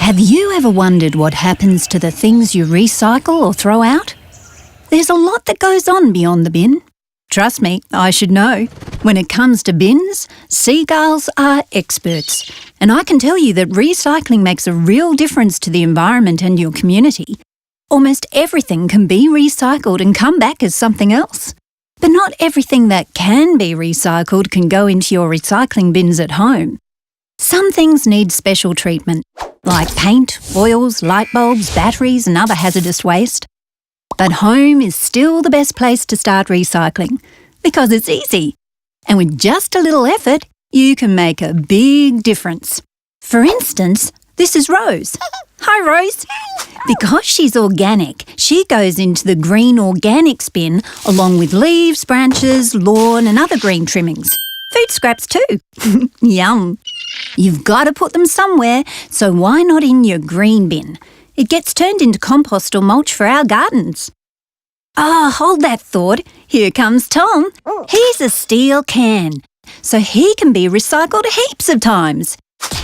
Have you ever wondered what happens to the things you recycle or throw out? There's a lot that goes on beyond the bin. Trust me, I should know. When it comes to bins, seagulls are experts. And I can tell you that recycling makes a real difference to the environment and your community. Almost everything can be recycled and come back as something else. But not everything that can be recycled can go into your recycling bins at home. Some things need special treatment, like paint, oils, light bulbs, batteries and other hazardous waste. But home is still the best place to start recycling because it's easy. And with just a little effort, you can make a big difference. For instance, this is Rose. Hi, Rose. Because she's organic, she goes into the green organics bin along with leaves, branches, lawn and other green trimmings. Food scraps too. Yum. You've got to put them somewhere, so why not in your green bin? It gets turned into compost or mulch for our gardens. Hold that thought. Here comes Tom. He's a steel can, so he can be recycled heaps of times.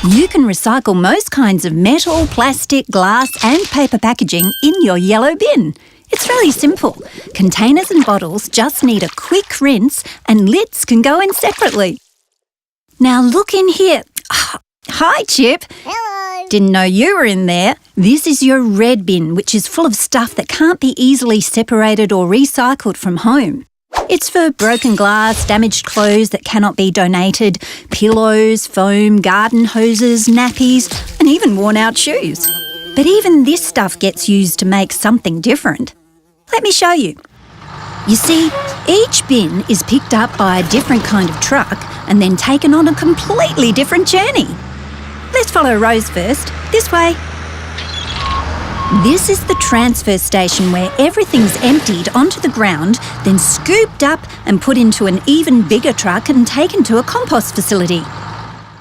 You can recycle most kinds of metal, plastic, glass and paper packaging in your yellow bin. It's really simple. Containers and bottles just need a quick rinse and lids can go in separately. Now look in here. Hi, Chip. Hello. Didn't know you were in there. This is your red bin, which is full of stuff that can't be easily separated or recycled from home. It's for broken glass, damaged clothes that cannot be donated, pillows, foam, garden hoses, nappies, and even worn-out shoes. But even this stuff gets used to make something different. Let me show you. You see, each bin is picked up by a different kind of truck and then taken on a completely different journey. Let's follow Rose first. This way. This is the transfer station where everything's emptied onto the ground, then scooped up and put into an even bigger truck and taken to a compost facility.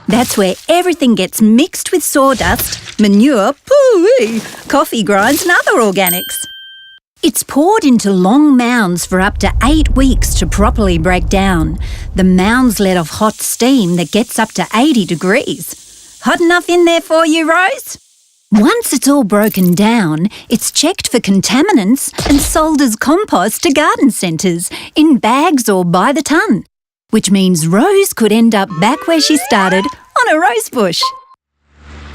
That's where everything gets mixed with sawdust, manure, poo-wee, coffee grinds and other organics. It's poured into long mounds for up to 8 weeks to properly break down. The mounds let off hot steam that gets up to 80 degrees. Hot enough in there for you, Rose? Once it's all broken down, it's checked for contaminants and sold as compost to garden centres in bags or by the tonne, which means Rose could end up back where she started on a rose bush.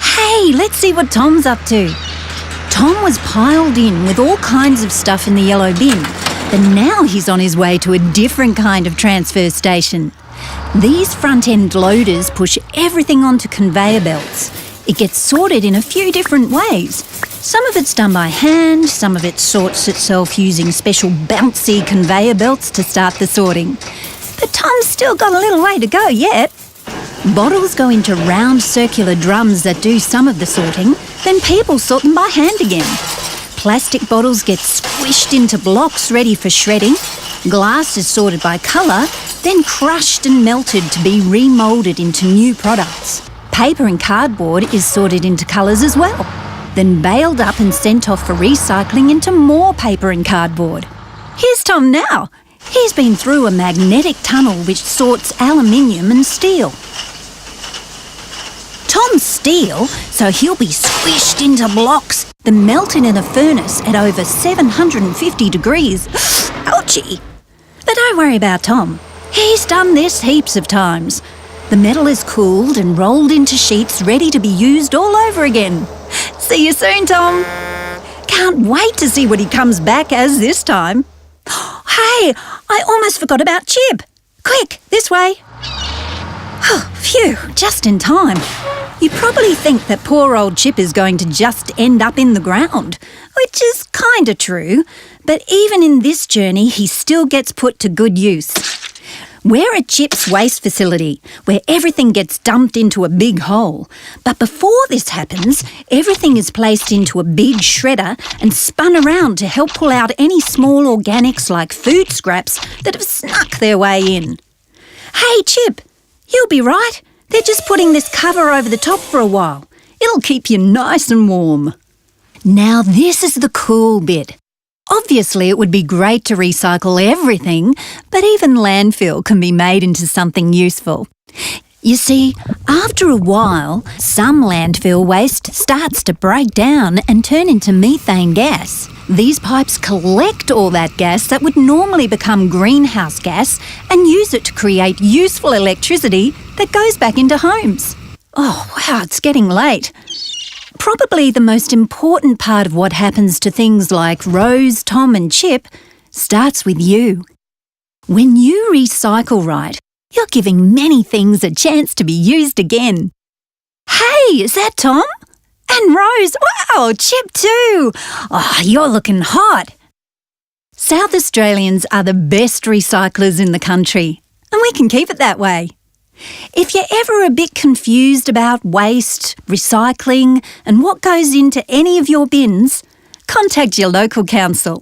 Hey, let's see what Tom's up to. Tom was piled in with all kinds of stuff in the yellow bin, but now he's on his way to a different kind of transfer station. These front-end loaders push everything onto conveyor belts. It gets sorted in a few different ways. Some of it's done by hand, some of it sorts itself using special bouncy conveyor belts to start the sorting. But Tom's still got a little way to go yet. Bottles go into round circular drums that do some of the sorting, then people sort them by hand again. Plastic bottles get squished into blocks ready for shredding. Glass is sorted by colour, then crushed and melted to be remoulded into new products. Paper and cardboard is sorted into colours as well, then baled up and sent off for recycling into more paper and cardboard. Here's Tom now. He's been through a magnetic tunnel which sorts aluminium and steel. Tom's steel, so he'll be squished into blocks, then melted in a furnace at over 750 degrees. Ouchie! But don't worry about Tom. He's done this heaps of times. The metal is cooled and rolled into sheets ready to be used all over again. See you soon, Tom. Can't wait to see what he comes back as this time. Hey, I almost forgot about Chip. Quick, this way. Phew, just in time. You probably think that poor old Chip is going to just end up in the ground, which is kind of true, but even in this journey he still gets put to good use. We're at Chip's waste facility, where everything gets dumped into a big hole. But before this happens, everything is placed into a big shredder and spun around to help pull out any small organics like food scraps that have snuck their way in. Hey, Chip, you'll be right. They're just putting this cover over the top for a while. It'll keep you nice and warm. Now this is the cool bit. Obviously, it would be great to recycle everything, but even landfill can be made into something useful. You see, after a while, some landfill waste starts to break down and turn into methane gas. These pipes collect all that gas that would normally become greenhouse gas and use it to create useful electricity that goes back into homes. Oh, wow, it's getting late. Probably the most important part of what happens to things like Rose, Tom and Chip starts with you. When you recycle right, you're giving many things a chance to be used again. Hey, is that Tom? And Rose, wow, Chip too. Oh, you're looking hot. South Australians are the best recyclers in the country, and we can keep it that way. If you're ever a bit confused about waste, recycling, and what goes into any of your bins, contact your local council.